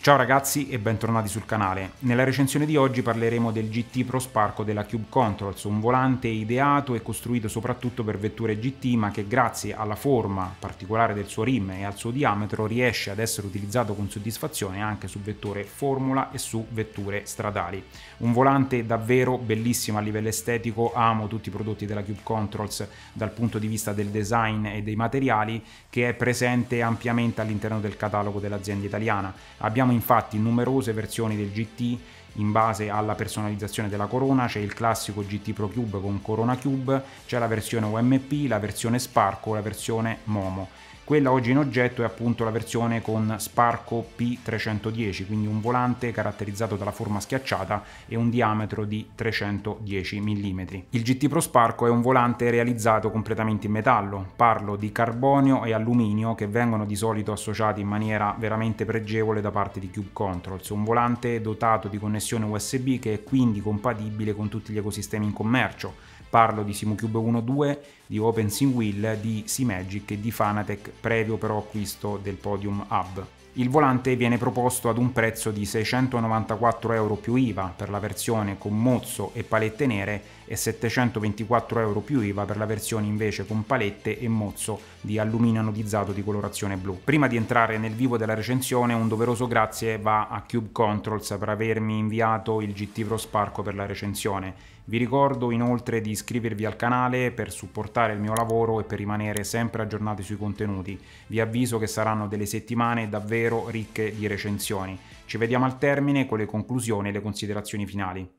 Ciao ragazzi e bentornati sul canale. Nella recensione di oggi parleremo del GT Pro Sparco della Cube Controls, un volante ideato e costruito soprattutto per vetture GT, ma che grazie alla forma particolare del suo rim e al suo diametro riesce ad essere utilizzato con soddisfazione anche su vetture formula e su vetture stradali. Un volante davvero bellissimo a livello estetico, amo tutti i prodotti della Cube Controls dal punto di vista del design e dei materiali, che è presente ampiamente all'interno del catalogo dell'azienda italiana. Abbiamo infatti numerose versioni del GT in base alla personalizzazione della corona. C'è il classico GT Pro Cube con corona Cube, c'è la versione UMP, la versione Sparco, la versione Momo. Quella oggi in oggetto è appunto la versione con Sparco P310, quindi un volante caratterizzato dalla forma schiacciata e un diametro di 310 mm. Il GT Pro Sparco è un volante realizzato completamente in metallo, parlo di carbonio e alluminio, che vengono di solito associati in maniera veramente pregevole da parte di Cube Controls. Un volante dotato di connessione USB che è quindi compatibile con tutti gli ecosistemi in commercio. Parlo di SimuCube 1.2, di OpenSimWheel, di SeaMagic e di Fanatec, previo però acquisto del Podium Hub. Il volante viene proposto ad un prezzo di 694 euro più IVA per la versione con mozzo e palette nere e 724 euro più IVA per la versione invece con palette e mozzo di alluminio anodizzato di colorazione blu. Prima di entrare nel vivo della recensione, un doveroso grazie va a Cube Controls per avermi inviato il GT Pro Sparco per la recensione. Vi ricordo inoltre di iscrivervi al canale per supportare il mio lavoro e per rimanere sempre aggiornati sui contenuti. Vi avviso che saranno delle settimane davvero ricche di recensioni. Ci vediamo al termine con le conclusioni e le considerazioni finali.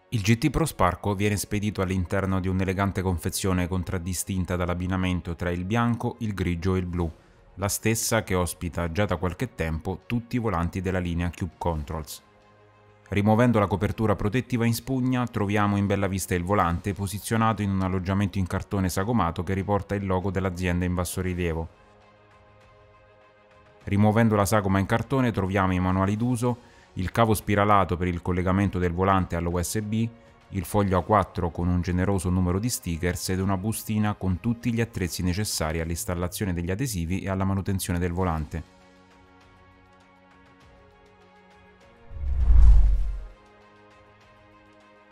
Il GT Pro Sparco viene spedito all'interno di un'elegante confezione contraddistinta dall'abbinamento tra il bianco, il grigio e il blu, la stessa che ospita già da qualche tempo tutti i volanti della linea Cube Controls. Rimuovendo la copertura protettiva in spugna, troviamo in bella vista il volante posizionato in un alloggiamento in cartone sagomato che riporta il logo dell'azienda in bassorilievo. Rimuovendo la sagoma in cartone troviamo i manuali d'uso, il cavo spiralato per il collegamento del volante all'USB, il foglio A4 con un generoso numero di stickers ed una bustina con tutti gli attrezzi necessari all'installazione degli adesivi e alla manutenzione del volante.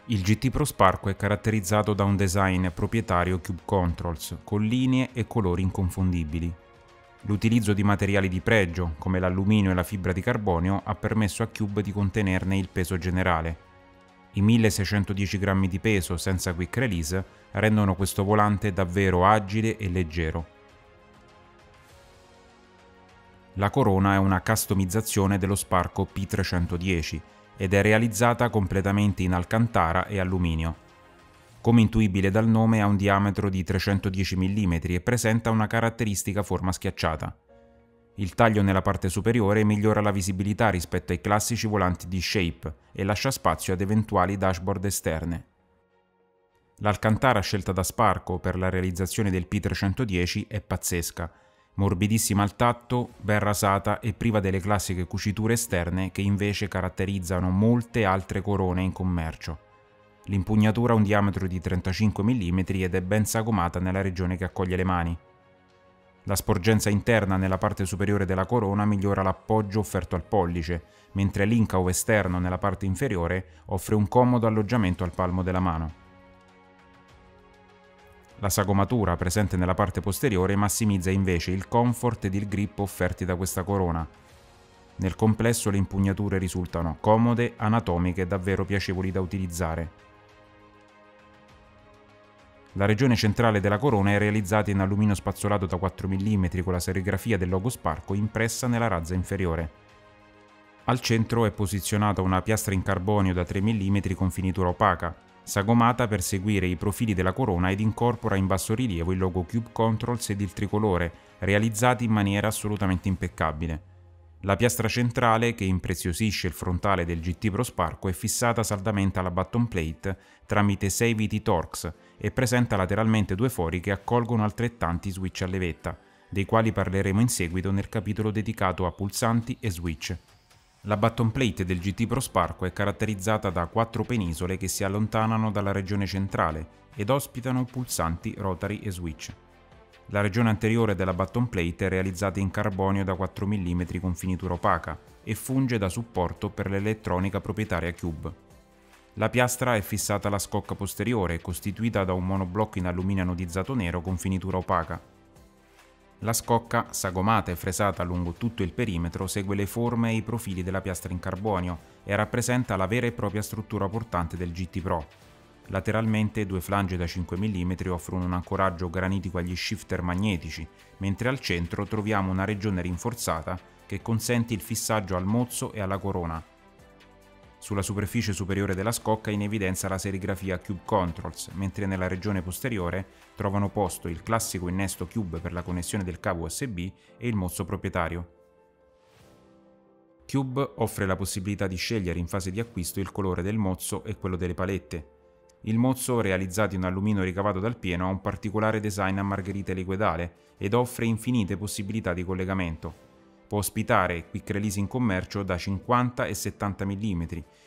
Il GT Pro Sparco è caratterizzato da un design proprietario Cube Controls, con linee e colori inconfondibili. L'utilizzo di materiali di pregio, come l'alluminio e la fibra di carbonio, ha permesso a Cube di contenerne il peso generale. I 1610 grammi di peso senza quick release rendono questo volante davvero agile e leggero. La corona è una customizzazione dello Sparco P310, ed è realizzata completamente in alcantara e alluminio. Come intuibile dal nome, ha un diametro di 310 mm e presenta una caratteristica forma schiacciata. Il taglio nella parte superiore migliora la visibilità rispetto ai classici volanti di Shape e lascia spazio ad eventuali dashboard esterne. L'alcantara scelta da Sparco per la realizzazione del P310 è pazzesca, morbidissima al tatto, ben rasata e priva delle classiche cuciture esterne che invece caratterizzano molte altre corone in commercio. L'impugnatura ha un diametro di 35 mm ed è ben sagomata nella regione che accoglie le mani. La sporgenza interna nella parte superiore della corona migliora l'appoggio offerto al pollice, mentre l'incavo esterno nella parte inferiore offre un comodo alloggiamento al palmo della mano. La sagomatura presente nella parte posteriore massimizza invece il comfort ed il grip offerti da questa corona. Nel complesso le impugnature risultano comode, anatomiche e davvero piacevoli da utilizzare. La regione centrale della corona è realizzata in alluminio spazzolato da 4 mm con la serigrafia del logo Sparco impressa nella razza inferiore. Al centro è posizionata una piastra in carbonio da 3 mm con finitura opaca, sagomata per seguire i profili della corona ed incorpora in bassorilievo il logo Cube Controls ed il tricolore, realizzati in maniera assolutamente impeccabile. La piastra centrale, che impreziosisce il frontale del GT Pro Sparco, è fissata saldamente alla button plate tramite 6 viti Torx e presenta lateralmente due fori che accolgono altrettanti switch a levetta, dei quali parleremo in seguito nel capitolo dedicato a pulsanti e switch. La button plate del GT Pro Sparco è caratterizzata da 4 penisole che si allontanano dalla regione centrale ed ospitano pulsanti rotary e switch. La regione anteriore della button plate è realizzata in carbonio da 4 mm con finitura opaca e funge da supporto per l'elettronica proprietaria Cube. La piastra è fissata alla scocca posteriore, costituita da un monoblocco in alluminio anodizzato nero con finitura opaca. La scocca, sagomata e fresata lungo tutto il perimetro, segue le forme e i profili della piastra in carbonio e rappresenta la vera e propria struttura portante del GT Pro. Lateralmente due flange da 5 mm offrono un ancoraggio granitico agli shifter magnetici, mentre al centro troviamo una regione rinforzata che consente il fissaggio al mozzo e alla corona. Sulla superficie superiore della scocca è in evidenza la serigrafia Cube Controls, mentre nella regione posteriore trovano posto il classico innesto Cube per la connessione del cavo USB e il mozzo proprietario. Cube offre la possibilità di scegliere in fase di acquisto il colore del mozzo e quello delle palette. Il mozzo, realizzato in alluminio ricavato dal pieno, ha un particolare design a margherita elicoidale ed offre infinite possibilità di collegamento. Può ospitare quick release in commercio da 50 e 70 mm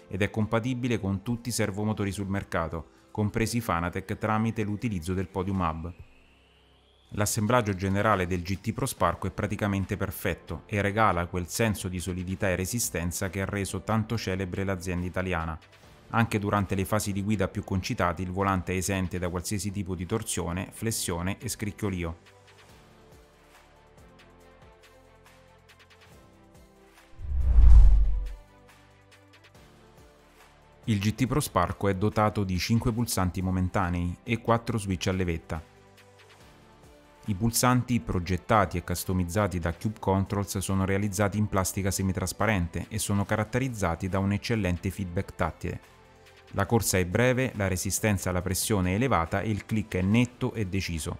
ed è compatibile con tutti i servomotori sul mercato, compresi i Fanatec, tramite l'utilizzo del Podium Hub. L'assemblaggio generale del GT Pro Sparco è praticamente perfetto e regala quel senso di solidità e resistenza che ha reso tanto celebre l'azienda italiana. Anche durante le fasi di guida più concitate il volante è esente da qualsiasi tipo di torsione, flessione e scricchiolio. Il GT Pro Sparco è dotato di 5 pulsanti momentanei e 4 switch a levetta. I pulsanti, progettati e customizzati da Cube Controls, sono realizzati in plastica semitrasparente e sono caratterizzati da un eccellente feedback tattile. La corsa è breve, la resistenza alla pressione è elevata e il click è netto e deciso.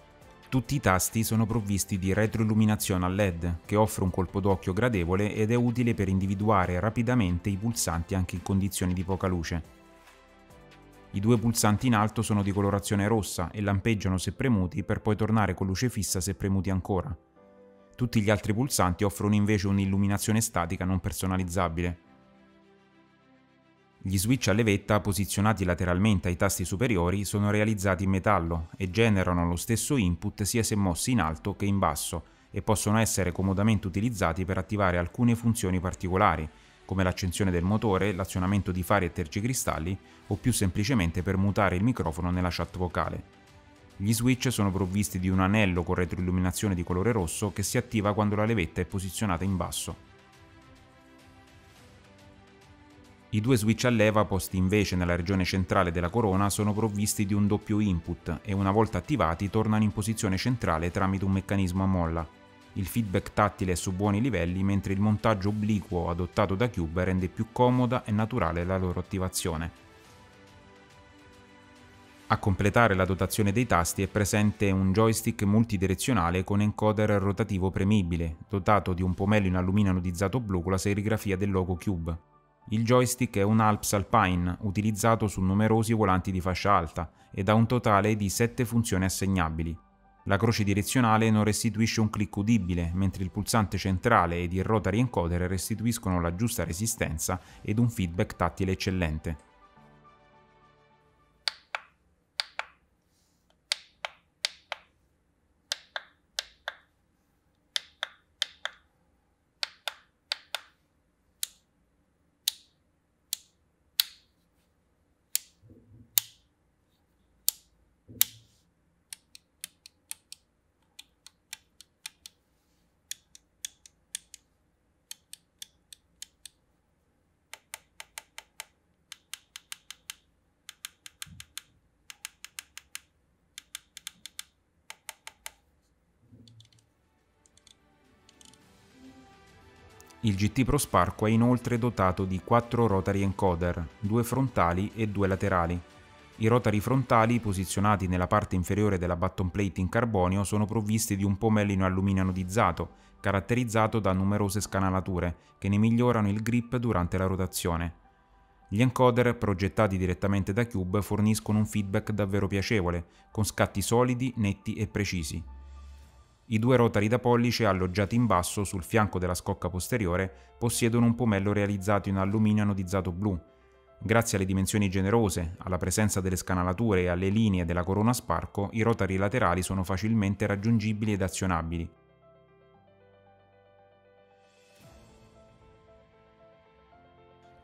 Tutti i tasti sono provvisti di retroilluminazione a LED, che offre un colpo d'occhio gradevole ed è utile per individuare rapidamente i pulsanti anche in condizioni di poca luce. I due pulsanti in alto sono di colorazione rossa e lampeggiano se premuti per poi tornare con luce fissa se premuti ancora. Tutti gli altri pulsanti offrono invece un'illuminazione statica non personalizzabile. Gli switch a levetta, posizionati lateralmente ai tasti superiori, sono realizzati in metallo e generano lo stesso input sia se mossi in alto che in basso e possono essere comodamente utilizzati per attivare alcune funzioni particolari, come l'accensione del motore, l'azionamento di fari e tergicristalli o più semplicemente per mutare il microfono nella chat vocale. Gli switch sono provvisti di un anello con retroilluminazione di colore rosso che si attiva quando la levetta è posizionata in basso. I due switch a leva posti invece nella regione centrale della corona sono provvisti di un doppio input e una volta attivati tornano in posizione centrale tramite un meccanismo a molla. Il feedback tattile è su buoni livelli, mentre il montaggio obliquo adottato da Cube rende più comoda e naturale la loro attivazione. A completare la dotazione dei tasti è presente un joystick multidirezionale con encoder rotativo premibile, dotato di un pomello in alluminio anodizzato blu con la serigrafia del logo Cube. Il joystick è un Alps Alpine, utilizzato su numerosi volanti di fascia alta, ed ha un totale di 7 funzioni assegnabili. La croce direzionale non restituisce un click udibile, mentre il pulsante centrale ed il rotary encoder restituiscono la giusta resistenza ed un feedback tattile eccellente. Il GT Pro Sparco è inoltre dotato di 4 rotary encoder, 2 frontali e 2 laterali. I rotary frontali, posizionati nella parte inferiore della button plate in carbonio, sono provvisti di un pomello in alluminio anodizzato, caratterizzato da numerose scanalature, che ne migliorano il grip durante la rotazione. Gli encoder, progettati direttamente da Cube, forniscono un feedback davvero piacevole, con scatti solidi, netti e precisi. I due rotary da pollice alloggiati in basso sul fianco della scocca posteriore possiedono un pomello realizzato in alluminio anodizzato blu. Grazie alle dimensioni generose, alla presenza delle scanalature e alle linee della corona a sparco, i rotari laterali sono facilmente raggiungibili ed azionabili.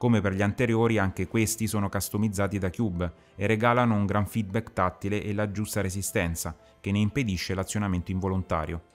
Come per gli anteriori, anche questi sono customizzati da Cube e regalano un gran feedback tattile e la giusta resistenza, che ne impedisce l'azionamento involontario.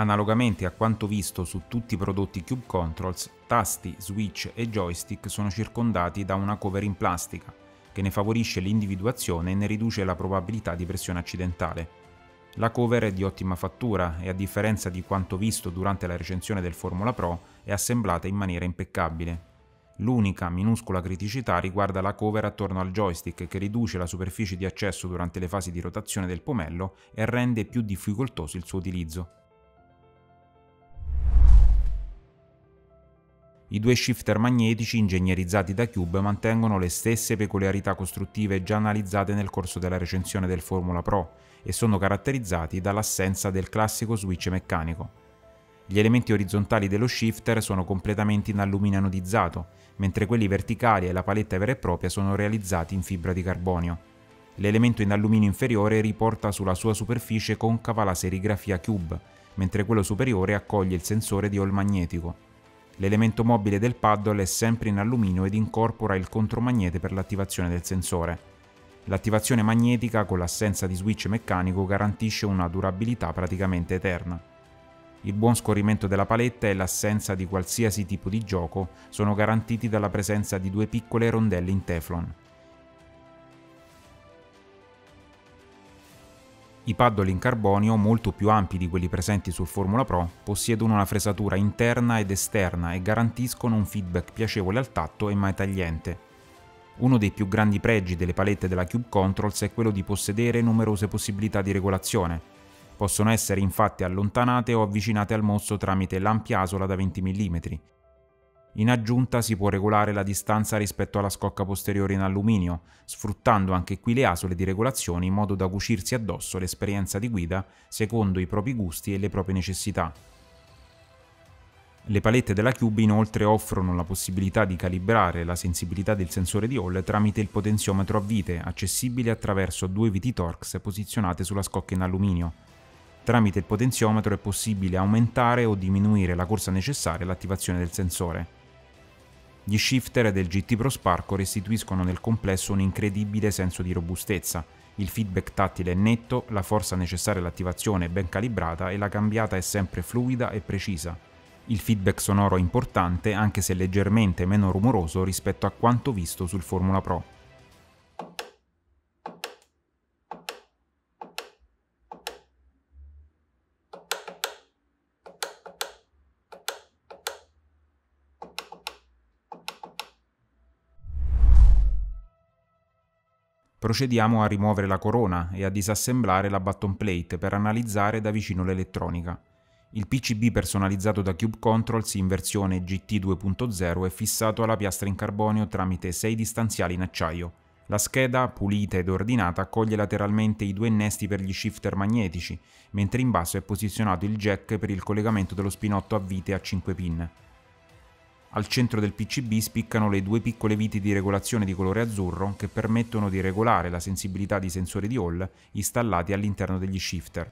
Analogamente a quanto visto su tutti i prodotti Cube Controls, tasti, switch e joystick sono circondati da una cover in plastica, che ne favorisce l'individuazione e ne riduce la probabilità di pressione accidentale. La cover è di ottima fattura e, a differenza di quanto visto durante la recensione del Formula Pro, è assemblata in maniera impeccabile. L'unica minuscola criticità riguarda la cover attorno al joystick, che riduce la superficie di accesso durante le fasi di rotazione del pomello e rende più difficoltoso il suo utilizzo. I due shifter magnetici ingegnerizzati da Cube mantengono le stesse peculiarità costruttive già analizzate nel corso della recensione del Formula Pro e sono caratterizzati dall'assenza del classico switch meccanico. Gli elementi orizzontali dello shifter sono completamente in alluminio anodizzato, mentre quelli verticali e la paletta vera e propria sono realizzati in fibra di carbonio. L'elemento in alluminio inferiore riporta sulla sua superficie concava la serigrafia Cube, mentre quello superiore accoglie il sensore di Hall magnetico. L'elemento mobile del paddle è sempre in alluminio ed incorpora il contromagnete per l'attivazione del sensore. L'attivazione magnetica con l'assenza di switch meccanico garantisce una durabilità praticamente eterna. Il buon scorrimento della paletta e l'assenza di qualsiasi tipo di gioco sono garantiti dalla presenza di due piccole rondelle in Teflon. I paddle in carbonio, molto più ampi di quelli presenti sul Formula Pro, possiedono una fresatura interna ed esterna e garantiscono un feedback piacevole al tatto e mai tagliente. Uno dei più grandi pregi delle palette della Cube Controls è quello di possedere numerose possibilità di regolazione. Possono essere infatti allontanate o avvicinate al mosso tramite l'ampia asola da 20 mm. In aggiunta si può regolare la distanza rispetto alla scocca posteriore in alluminio, sfruttando anche qui le asole di regolazione in modo da cucirsi addosso l'esperienza di guida secondo i propri gusti e le proprie necessità. Le palette della Cube inoltre offrono la possibilità di calibrare la sensibilità del sensore di Hall tramite il potenziometro a vite, accessibile attraverso due viti Torx posizionate sulla scocca in alluminio. Tramite il potenziometro è possibile aumentare o diminuire la corsa necessaria all'attivazione del sensore. Gli shifter del GT Pro Sparco restituiscono nel complesso un incredibile senso di robustezza. Il feedback tattile è netto, la forza necessaria all'attivazione è ben calibrata e la cambiata è sempre fluida e precisa. Il feedback sonoro è importante, anche se leggermente meno rumoroso rispetto a quanto visto sul Formula Pro. Procediamo a rimuovere la corona e a disassemblare la button plate per analizzare da vicino l'elettronica. Il PCB personalizzato da Cube Controls in versione GT 2.0 è fissato alla piastra in carbonio tramite 6 distanziali in acciaio. La scheda, pulita ed ordinata, accoglie lateralmente i due innesti per gli shifter magnetici, mentre in basso è posizionato il jack per il collegamento dello spinotto a vite a 5 pin. Al centro del PCB spiccano le due piccole viti di regolazione di colore azzurro che permettono di regolare la sensibilità dei sensori di Hall installati all'interno degli shifter.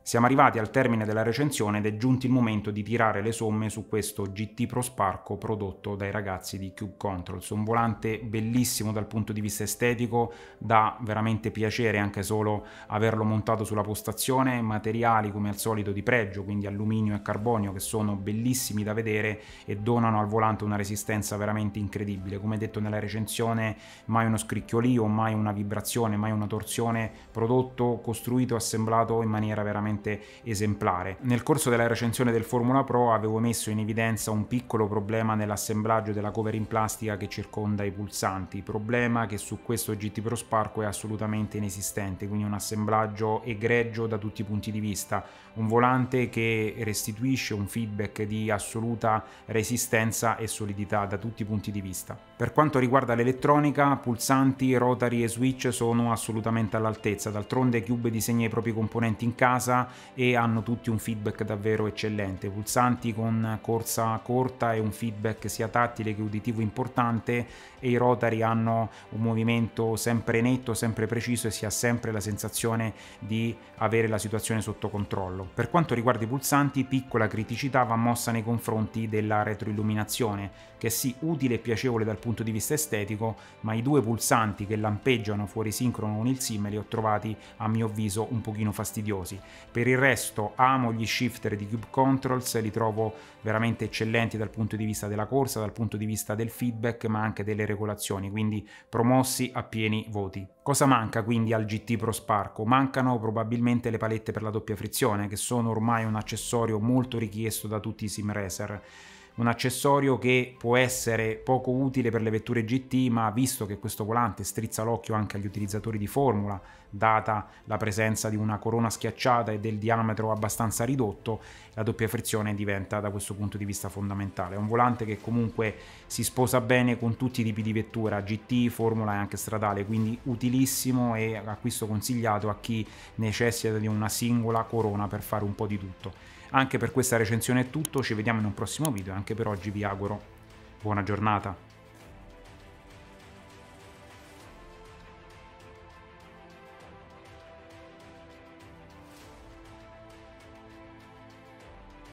Siamo arrivati al termine della recensione ed è giunto il momento di tirare le somme su questo GT Pro Sparco prodotto dai ragazzi di Cube Controls, un volante bellissimo dal punto di vista estetico, dà veramente piacere anche solo averlo montato sulla postazione, materiali come al solito di pregio, quindi alluminio e carbonio, che sono bellissimi da vedere e donano al volante una resistenza veramente incredibile. Come detto nella recensione, mai uno scricchiolio, mai una vibrazione, mai una torsione, prodotto, costruito, assemblato in maniera veramente esemplare. Nel corso della recensione del Formula Pro avevo messo in evidenza un piccolo problema nell'assemblaggio della cover in plastica che circonda i pulsanti, problema che su questo GT Pro Sparco è assolutamente inesistente, quindi un assemblaggio egregio da tutti i punti di vista, un volante che restituisce un feedback di assoluta resistenza e solidità da tutti i punti di vista. Per quanto riguarda l'elettronica, pulsanti, rotary e switch sono assolutamente all'altezza, d'altronde Cube disegna i propri componenti in casa e hanno tutti un feedback davvero eccellente, pulsanti con corsa corta e un feedback sia tattile che uditivo importante, e i rotary hanno un movimento sempre netto, sempre preciso e si ha sempre la sensazione di avere la situazione sotto controllo. Per quanto riguarda i pulsanti, piccola criticità va mossa nei confronti della retroilluminazione, che è sì utile e piacevole dal punto di vista estetico, ma i due pulsanti che lampeggiano fuori sincrono con il sim li ho trovati a mio avviso un pochino fastidiosi. Per il resto amo gli shifter di Cube Controls, li trovo veramente eccellenti dal punto di vista della corsa, dal punto di vista del feedback, ma anche delle regolazioni, quindi promossi a pieni voti. Cosa manca quindi al GT Pro Sparco? Mancano probabilmente le palette per la doppia frizione, che sono ormai un accessorio molto richiesto da tutti i sim racer. Un accessorio che può essere poco utile per le vetture GT, ma visto che questo volante strizza l'occhio anche agli utilizzatori di Formula, data la presenza di una corona schiacciata e del diametro abbastanza ridotto, la doppia frizione diventa da questo punto di vista fondamentale. È un volante che comunque si sposa bene con tutti i tipi di vettura, GT, Formula e anche stradale, quindi utilissimo e acquisto consigliato a chi necessita di una singola corona per fare un po' di tutto. Anche per questa recensione è tutto, ci vediamo in un prossimo video e anche per oggi vi auguro buona giornata.